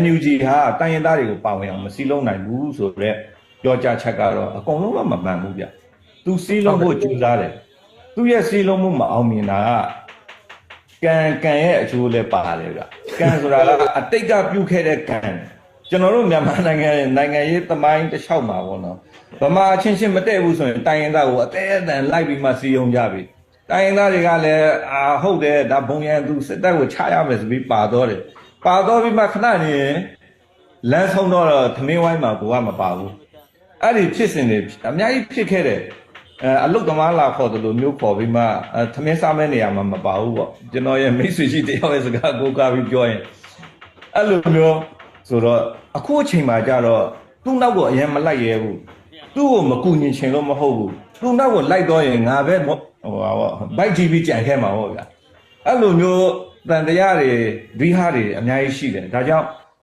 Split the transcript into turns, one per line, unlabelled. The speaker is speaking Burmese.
NUG ဟာတိုင်းရင်းသားတွေကိုပါဝင်အောင်မစည်းလုံးနိုင်ဘူးဆိုတော့ပြောကြချက်ကတော့အကုန်လုံးကမမှန်ဘူးဗျသူစည်းလုံးဖို့ကြိုးစားတယ်သူရဲ့စည်းလုံးမှုမအောင်မြင်တာကကံရဲ့အကျိုးလည်းပါတယ်ဗျကံဆိုတာကအတိတ်ကပြုခဲ့တဲ့ကံကျွန်တော်တို့မြန်မာနိုင်ငံရေးသမိုင်းတစ်လျှောက်မှာပေါ့နော်ဗမာချင်းချင်းမတည့်ဘူးဆိုရင်တိုင်းရင်းသားကိုအသေးအတန်လိုက်ပြီးမှစီယုံကြပြီတိုင်းရင်းသားတွေကလည်းဟုတ်တယ်ဒါဘုံရန်သူစစ်တပ်ကိုချရမယ်ဆိုပြီးပါတော့တယ်ပါတော့ပြီးမှခဏနေလမ်းဆုံးတော့သမင်းဝိုင်းမှာကိုကမပါဘူးအဲ့ဒီဖြစ်စဉ်တွေအများကြီးဖြစ်ခဲ့တယ်အလုတ်သမားလာခေါ်တယ်လို့မျိုးခေါ်ပြီးမှသမင်းစားမဲ့နေရာမှာမပါဘူးပေါ့ကျွန်တော်ရဲ့မိတ်ဆွေရှိတယောက်ရဲ့စကားကိုကားပြီးပြောရင်အဲ့လိုမျိုးဆိုတော့အခုအချိန်မှာကြတော့သူ့နောက်ကိုအရင်မလိုက်ရဲဘူးသူ့ကိုမကူညီချင်လို့မဟုတ်ဘူးသူ့နောက်ကိုလိုက်တော့ရင်ငါပဲဟိုပါဗောဘိုက်ကြီးပြီးကြံခဲ့မှာဗောဗျာအဲ့လိုမျိုးတန်တရားတွေဒွိဟာတွေအများကြီးရှိတယ်ဒါကြောင့်